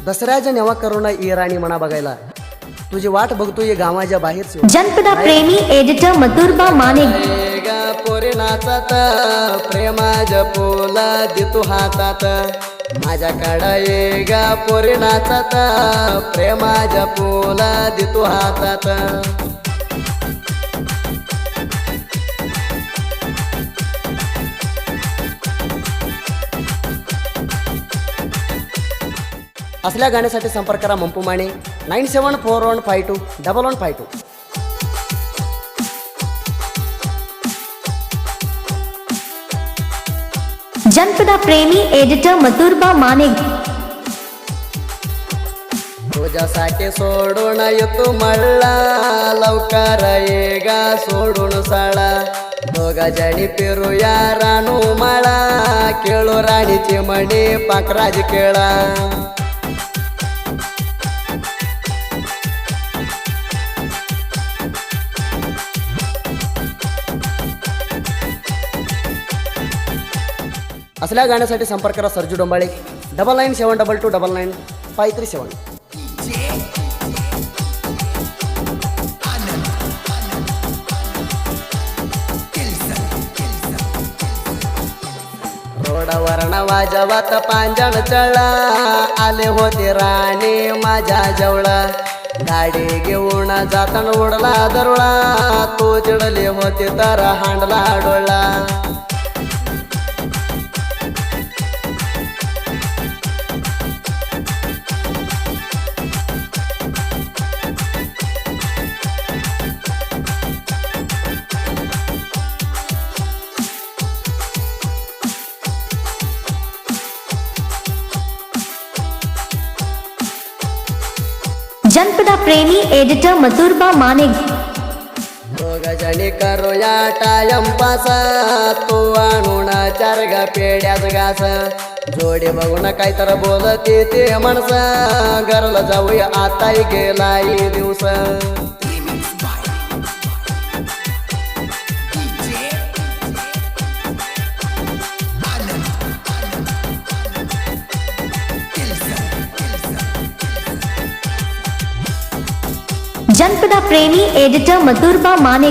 दसऱ्याच्या नेवा करून ये राणी म्हणा बघायला तुझी वाट बघतोय गावाच्या बाहेरची जनपदा प्रेमी एडिटर मथुरबा माने पोरी नाचात प्रेमा जपोला देतो हातात माझ्याकडं ये गा पोरी नाचात प्रेमा जपोला देतो हातात असल्या गाण्यासाठी संपर्क करा मंपू माने 9741521152. जनपदा प्रेमी एडिटर मथुरबा माने तुझ्यासाठी सोडून येतो मळला लवकर ये गा सोडून साळा दोघा जणी पेरूया रानू माळा केळू राणीची मणी पाकराज केळा असल्या गाण्यासाठी संपर्क करा सरजू डोंबाळे 9972299537. रोडावरण वाजवत पांजण चळा आले होते राणी माझ्या जवळा गाडी घेऊन जाताना उडला दरुळा तो चिडले होते तर हांडला डोळा जनपदा प्रेमी एडिटर मथुरबा माने दोघा जणी करूया टायम पास तो आणून चार गा पेड्याच घास जोडी बघून काय तर बोलते ते माणस घरला जाऊया आताही गेलाय दिवस जनपदा प्रेमी एडिटर मथुरबा माने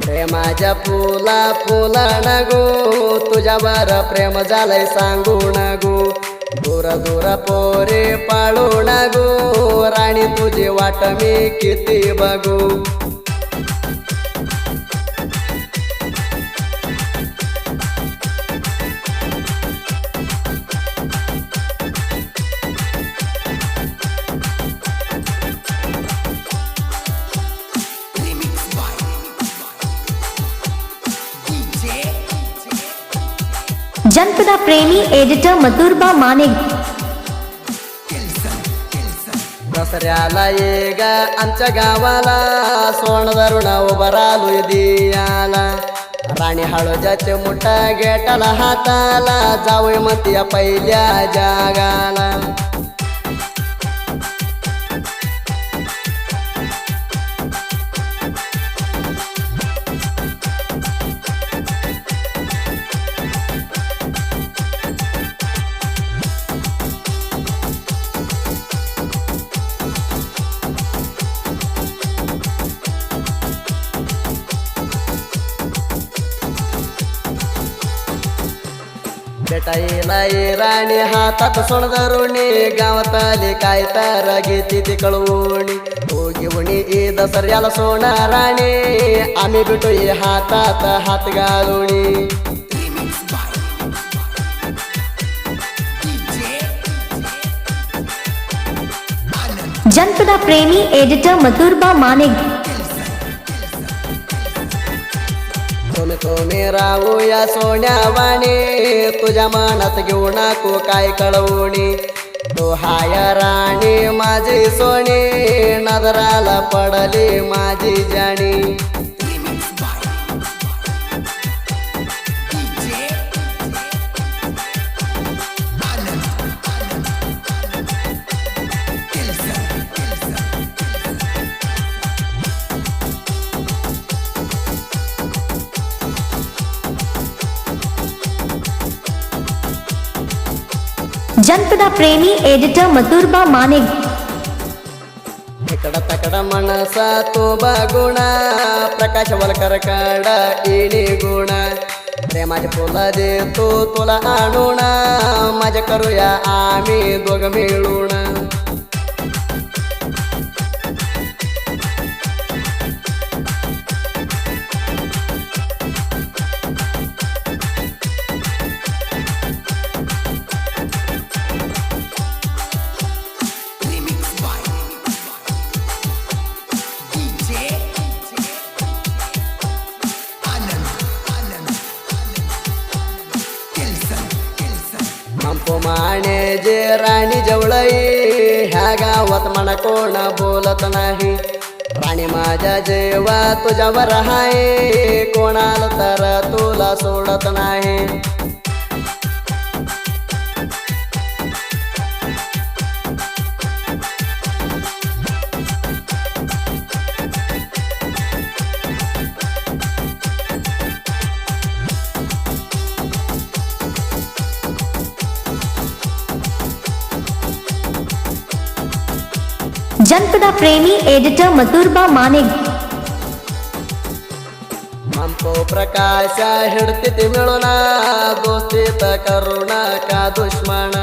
प्रेमाच्या फुला फुला नगो तुझ्यावर प्रेम झालंय सांगू नगो दूर दूर पोरे पाळू नगो राणी तुझी वाट मी किती बघू जनपदा प्रेमी एडिटर मथुरबा माने दसऱ्याला ये गा आमच्या गावाला सोन धरून उभा राहिलोय दियाला राणी हळूजाचे मोठा गेटाला हाताला जाऊय मतिया पहिल्या जागाला बेटाईला ये राणी हातात सोन धरून गावात आले काय तर घेते ती कळवणी हो घेऊन ये दसऱ्याला सोना राणी आम्ही भेटू ये हातात हात घालूनी जनपदा प्रेमी एडिटर मथुरबा माने तुम्ही राहूया सोन्यावाने तुझ्या मनात घेऊ नको काय कळवणी तो हाय राणी माझी सोने नजराला पडली माझी जाणी जनपद प्रेमी एडिटर मथुरबा माने इकड तकड मनस तो बगुण प्रकाश वलकर कड इडी गुण प्रेमाचे फुलं देतो तुला आणून माझ्या करूया आम्ही दोघ मिळून मंपो माने जे राणी जवळई ह्या गावात म्हणा कोण बोलत नाही राणी माझ्या जेव्हा तुझ्यावर हाय कोणाला तर तुला सोडत नाही जनपद प्रेमी एडिटर मथुरबा माने मंपो प्रकाश हिडती मिळून दोस्तीत करुण का दुश्मन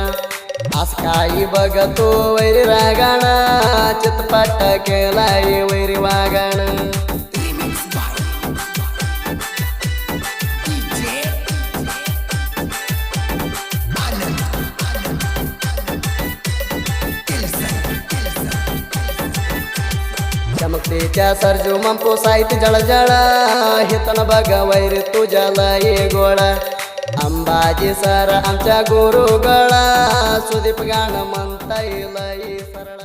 आज काही बघतो वैरी रागाण चितपट केलाय वैरी वागाण चमकतेच्या सरजू मंपो साहित्य जळजळ हितन बघ वैर तुझ्या लई गोळ अंबाजी सर आमच्या गुरु गळा सुदीप गाणं म्हणता येईल सरळ